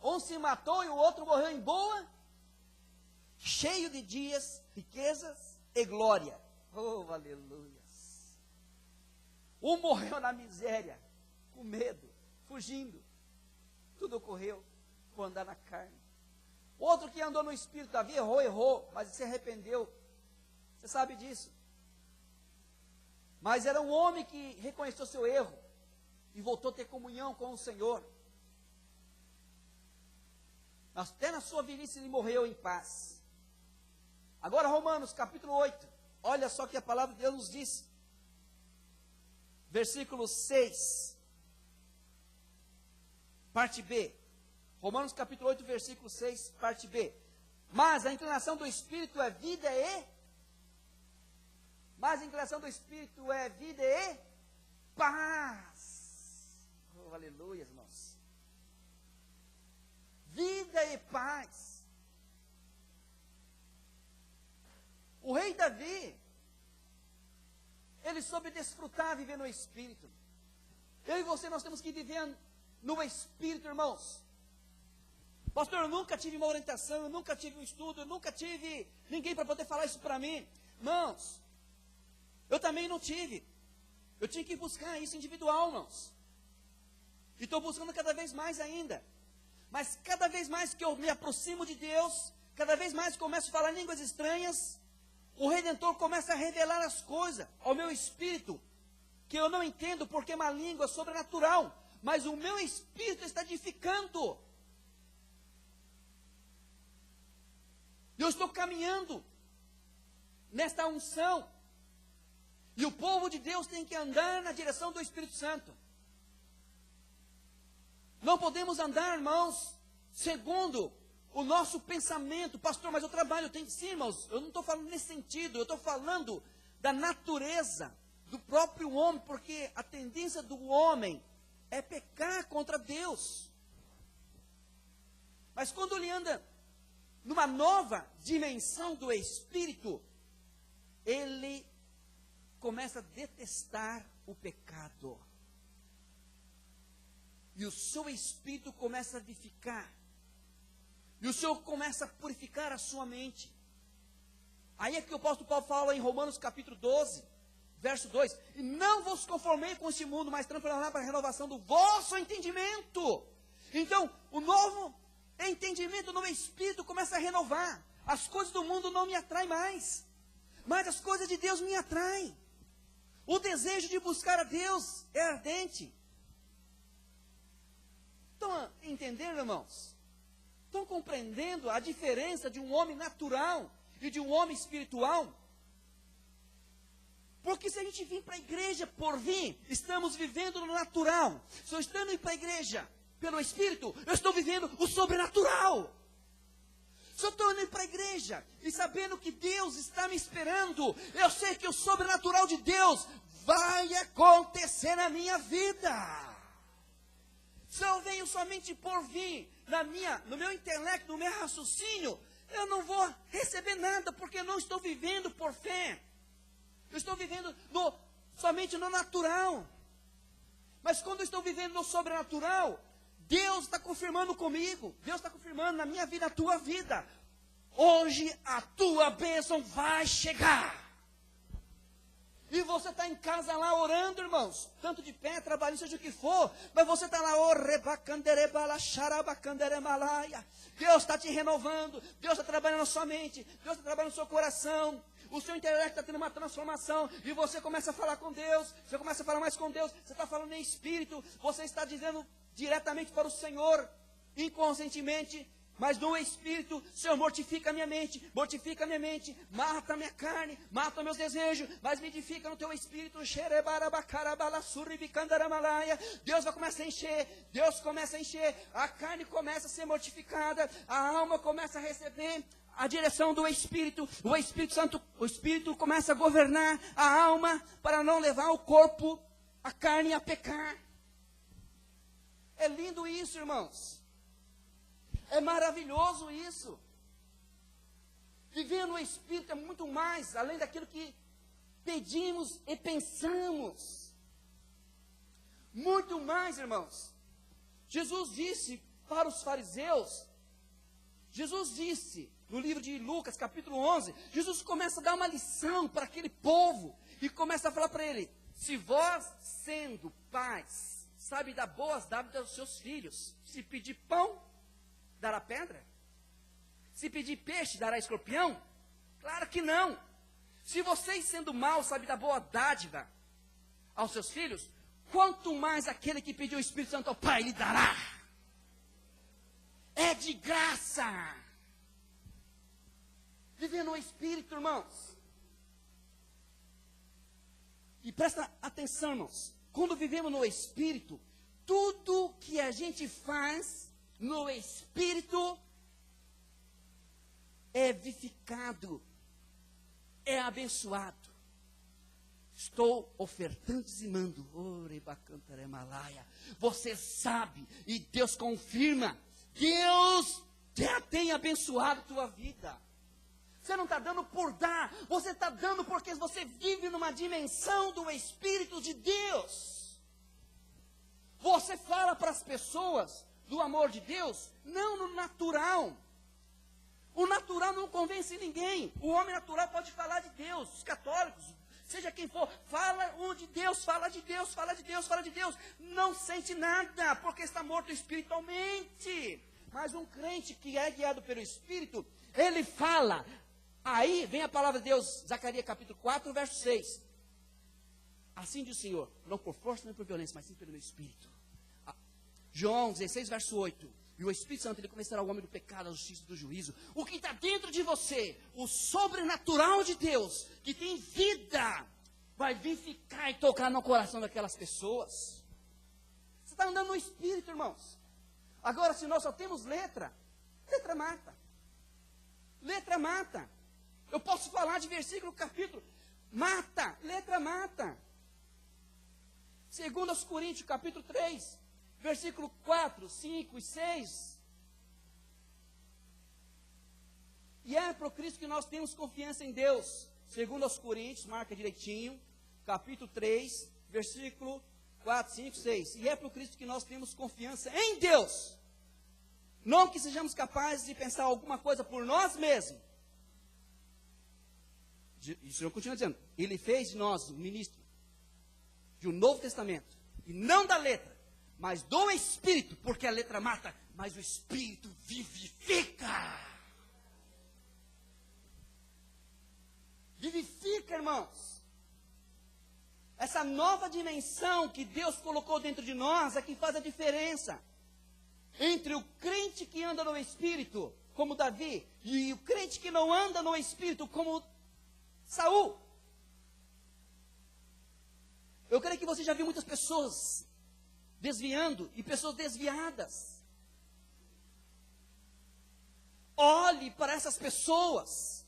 A: Um se matou e o outro morreu em boa, cheio de dias, riquezas e glória. Oh, aleluia. Um morreu na miséria, com medo, fugindo. Tudo ocorreu por andar na carne. Outro que andou no Espírito, Davi errou, mas se arrependeu. Você sabe disso. Mas era um homem que reconheceu seu erro e voltou a ter comunhão com o Senhor. Até na sua velhice ele morreu em paz. Agora Romanos capítulo 8. Olha só que a palavra de Deus nos diz. Versículo 6, parte B. Romanos capítulo 8, versículo 6, parte B. Mas a inclinação do Espírito é vida e... Mas a inclinação do Espírito é vida e paz. Oh, aleluia, irmãos. Vida e paz. O rei Davi ele soube desfrutar, viver no Espírito. Eu e você, nós temos que viver no Espírito, irmãos. Pastor, eu nunca tive uma orientação, eu nunca tive um estudo, eu nunca tive ninguém para poder falar isso para mim. Irmãos, eu também não tive. Eu tinha que buscar isso individual, irmãos. E estou buscando cada vez mais ainda. Mas cada vez mais que eu me aproximo de Deus, cada vez mais que começo a falar línguas estranhas, o Redentor começa a revelar as coisas ao meu espírito, que eu não entendo porque é uma língua sobrenatural, mas o meu espírito está edificando. Eu estou caminhando nesta unção. E o povo de Deus tem que andar na direção do Espírito Santo. Não podemos andar, irmãos, segundo o nosso pensamento. Pastor, mas eu trabalho, sim, irmãos, eu não estou falando nesse sentido, eu estou falando da natureza do próprio homem, porque a tendência do homem é pecar contra Deus. Mas quando ele anda numa nova dimensão do Espírito, ele começa a detestar o pecado. E o seu espírito começa a edificar. E o Senhor começa a purificar a sua mente. Aí é que o apóstolo Paulo fala em Romanos capítulo 12, verso 2. E não vos conformei com este mundo, mas transformai para a renovação do vosso entendimento. Então, o novo entendimento no espírito começa a renovar. As coisas do mundo não me atraem mais, mas as coisas de Deus me atraem. O desejo de buscar a Deus é ardente. Estão entendendo, irmãos? Estão compreendendo a diferença de um homem natural e de um homem espiritual? Porque se a gente vir para a igreja por vir, estamos vivendo no natural. Se eu estou indo para a igreja pelo Espírito, eu estou vivendo o sobrenatural. Se eu estou indo para a igreja e sabendo que Deus está me esperando, eu sei que o sobrenatural de Deus vai acontecer na minha vida. Se eu venho somente por vir no meu intelecto, no meu raciocínio, eu não vou receber nada, porque eu não estou vivendo por fé. Eu estou vivendo somente no natural. Mas quando eu estou vivendo no sobrenatural, Deus está confirmando comigo. Deus está confirmando na minha vida, na tua vida. Hoje a tua bênção vai chegar. E você está em casa lá orando, irmãos, tanto de pé, trabalhando, seja o que for, mas você está lá, Deus está te renovando, Deus está trabalhando na sua mente, Deus está trabalhando no seu coração, o seu intelecto está tendo uma transformação, e você começa a falar com Deus, você começa a falar mais com Deus, você está falando em espírito, você está dizendo diretamente para o Senhor, inconscientemente, mas no Espírito, Senhor, mortifica a minha mente, mata a minha carne, mata os meus desejos, mas me edifica no teu Espírito. Deus vai começar a encher, a carne começa a ser mortificada, a alma começa a receber a direção do Espírito, o Espírito Santo, o Espírito começa a governar a alma, para não levar o corpo, a carne a pecar. É lindo isso, irmãos. É maravilhoso isso. Viver no Espírito é muito mais, além daquilo que pedimos e pensamos. Muito mais, irmãos. Jesus disse para os fariseus, Jesus disse no livro de Lucas, capítulo 11, Jesus começa a dar uma lição para aquele povo, e começa a falar para ele: se vós, sendo pais, sabe dar boas dádivas aos seus filhos, se pedir pão, dará pedra? Se pedir peixe, dará escorpião? Claro que não. Se vocês, sendo maus, sabem dar boa dádiva aos seus filhos, quanto mais aquele que pediu o Espírito Santo ao Pai, lhe dará. É de graça. Viver no Espírito, irmãos. E presta atenção, irmãos. Quando vivemos no Espírito, tudo que a gente faz no Espírito é vivificado, é abençoado. Estou ofertando, dizimando. Você sabe, e Deus confirma, Deus já tem abençoado a tua vida. Você não está dando por dar, você está dando porque você vive numa dimensão do Espírito de Deus. Você fala para as pessoas do amor de Deus, não no natural. O natural não convence ninguém. O homem natural pode falar de Deus, os católicos, seja quem for, fala de Deus, fala de Deus, fala de Deus, fala de Deus. Não sente nada, porque está morto espiritualmente. Mas um crente que é guiado pelo Espírito, ele fala. Aí vem a palavra de Deus, Zacarias capítulo 4, verso 6. Assim diz o Senhor, não por força nem por violência, mas sim pelo meu Espírito. João 16, verso 8. E o Espírito Santo, ele convencerá o homem do pecado, da justiça e do juízo. O que está dentro de você, o sobrenatural de Deus, que tem vida, vai vir ficar e tocar no coração daquelas pessoas. Você está andando no Espírito, irmãos. Agora, se nós só temos letra, letra mata. Letra mata. Eu posso falar de versículo, capítulo, mata, letra mata. 2 Coríntios, capítulo 3, versículo 4, 5 e 6. E é para o Cristo que nós temos confiança em Deus. 2 Coríntios, marca direitinho, capítulo 3, versículo 4, 5, 6. E é para o Cristo que nós temos confiança em Deus. Não que sejamos capazes de pensar alguma coisa por nós mesmos. E o Senhor continua dizendo, Ele fez de nós um ministro de um Novo Testamento, e não da letra, mas do Espírito, porque a letra mata, mas o Espírito vivifica. Vivifica, irmãos. Essa nova dimensão que Deus colocou dentro de nós é que faz a diferença entre o crente que anda no Espírito, como Davi, e o crente que não anda no Espírito, como Saul. Eu creio que você já viu muitas pessoas desviando e pessoas desviadas. Olhe para essas pessoas,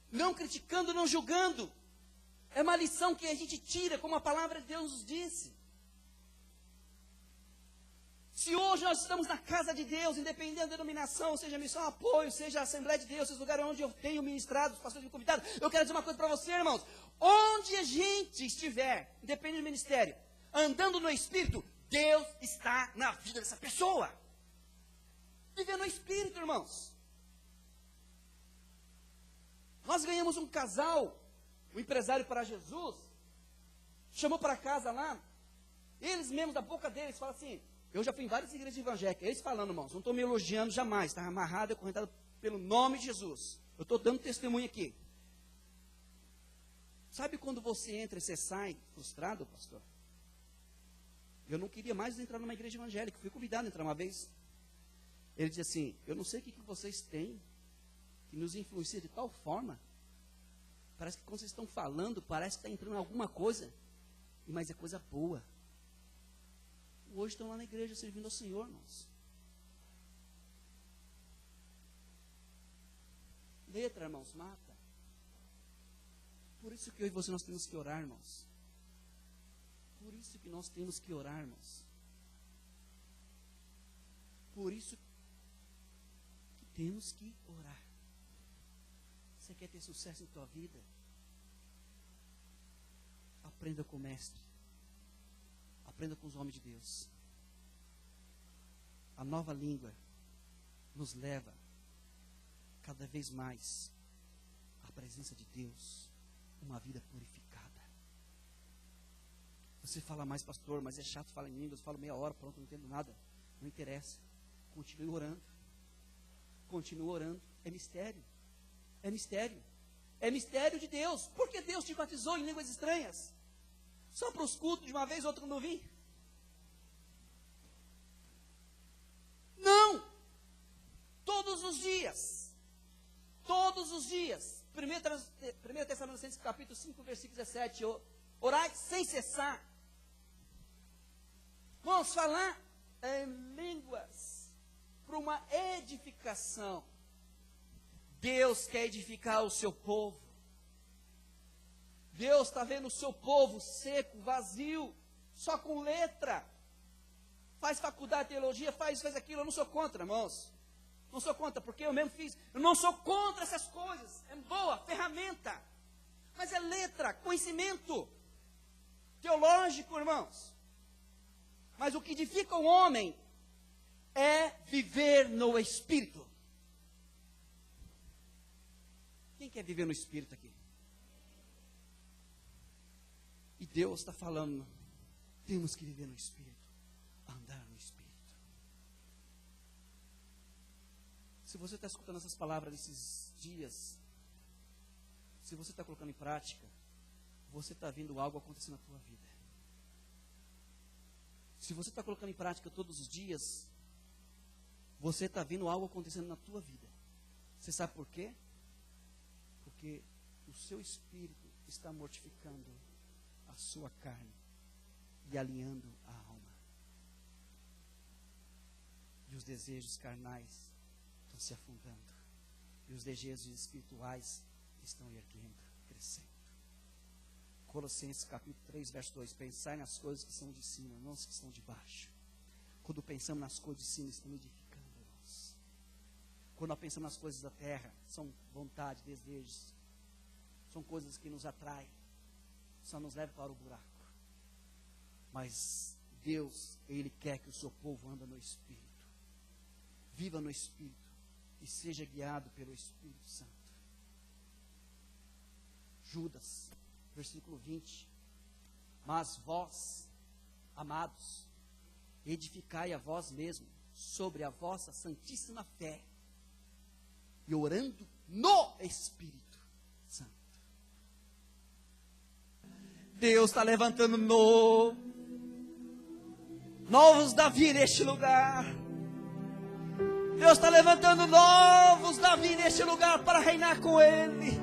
A: não criticando, não julgando. É uma lição que a gente tira, como a palavra de Deus nos disse. Se hoje nós estamos na casa de Deus, independente da denominação, seja missão, apoio, seja a Assembleia de Deus, seja o lugar onde eu tenho ministrado, os pastores me convidaram, eu quero dizer uma coisa para você, irmãos. Onde a gente estiver, independente do ministério, andando no Espírito, Deus está na vida dessa pessoa. Viver no Espírito, irmãos. Nós ganhamos um casal, um empresário para Jesus, chamou para casa lá, eles mesmos, da boca deles, falam assim, eu já fui em várias igrejas evangélicas, eles falando, irmãos, não estou me elogiando jamais, está amarrado e acorrentado pelo nome de Jesus. Eu estou dando testemunho aqui. Sabe quando você entra e você sai frustrado, pastor? Eu não queria mais entrar numa igreja evangélica, fui convidado a entrar uma vez. Ele disse assim, eu não sei o que vocês têm, que nos influencia de tal forma, parece que quando vocês estão falando, parece que está entrando alguma coisa, mas é coisa boa. Hoje estão lá na igreja servindo ao Senhor, irmãos. Letra, irmãos, mata. Por isso que eu e você nós temos que orar, irmãos. Por isso que nós temos que orar, irmãos. Por isso que temos que orar. Você quer ter sucesso em tua vida? Aprenda com o Mestre. Aprenda com os homens de Deus. A nova língua nos leva cada vez mais à presença de Deus, uma vida purificada. Você fala mais, pastor, mas é chato falar em línguas, eu falo meia hora, pronto, não entendo nada. Não interessa. Continue orando. Continue orando. É mistério. É mistério. É mistério de Deus. Por que Deus te batizou em línguas estranhas? Só para os cultos de uma vez, outro não vim? Não! Todos os dias. Todos os dias. 1 Tessalonicenses capítulo 5, versículo 17. Orai sem cessar. Vamos falar em línguas para uma edificação. Deus quer edificar o seu povo. Deus está vendo o seu povo seco, vazio, só com letra. Faz faculdade de teologia, faz aquilo, eu não sou contra, irmãos. Não sou contra, porque eu mesmo fiz. Eu não sou contra essas coisas. É boa, ferramenta. Mas é letra, conhecimento teológico, irmãos. Mas o que edifica o homem é viver no Espírito. Quem quer viver no Espírito aqui? E Deus está falando, temos que viver no Espírito, andar no Espírito. Se você está escutando essas palavras nesses dias, se você está colocando em prática, você está vendo algo acontecer na tua vida. Se você está colocando em prática todos os dias, você está vendo algo acontecendo na tua vida. Você sabe por quê? Porque o seu espírito está mortificando a sua carne e alinhando a alma. E os desejos carnais estão se afundando. E os desejos espirituais estão erguendo, crescendo. Colossenses capítulo 3, verso 2. Pensai nas coisas que são de cima, não as que estão de baixo. Quando pensamos nas coisas de cima, estamos edificando-nos. Quando nós pensamos nas coisas da terra, são vontade, desejos. São coisas que nos atraem. Só nos levam para o buraco. Mas Deus, Ele quer que o seu povo ande no Espírito. Viva no Espírito. E seja guiado pelo Espírito Santo. Judas, versículo 20. Mas vós, amados, edificai a vós mesmos sobre a vossa santíssima fé, e orando no Espírito Santo. Deus está levantando novos Davi neste lugar. Deus está levantando novos Davi neste lugar para reinar com Ele.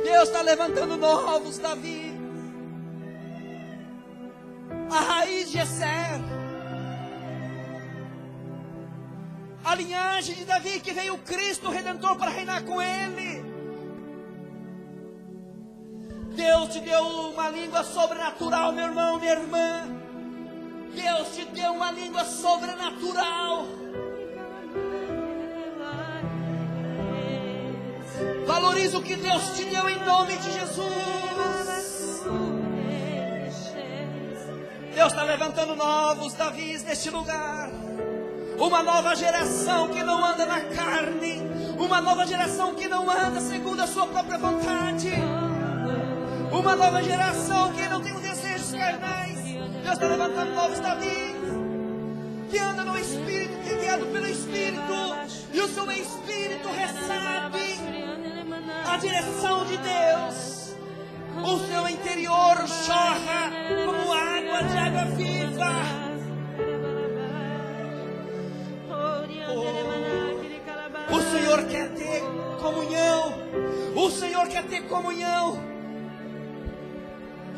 A: Deus está levantando novos Davi. A raiz de Esser. A linhagem de Davi, que veio o Cristo Redentor para reinar com Ele. Deus te deu uma língua sobrenatural, meu irmão, minha irmã. Deus te deu uma língua sobrenatural. Valoriza o que Deus te deu em nome de Jesus. Deus está levantando novos Davis neste lugar. Uma nova geração que não anda na carne. Uma nova geração que não anda segundo a sua própria vontade. Uma nova geração que não tem os desejos carnais. Deus está levantando novos Davis, que anda no Espírito, que é guiado pelo Espírito. E o seu Espírito recebe a direção de Deus. O seu interior jorra como água de água viva. O Senhor quer ter comunhão. O Senhor quer ter comunhão.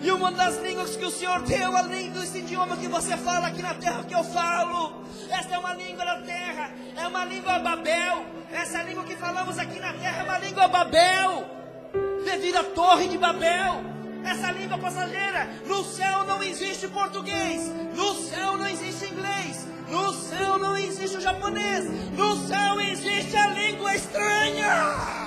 A: E uma das línguas que o Senhor deu, além desse idioma que você fala aqui na terra que eu falo, essa é uma língua da terra, é uma língua Babel. Essa língua que falamos aqui na terra é uma língua Babel, devido à torre de Babel. Essa língua passageira. No céu não existe português, no céu não existe inglês, no céu não existe o japonês, no céu existe a língua estranha.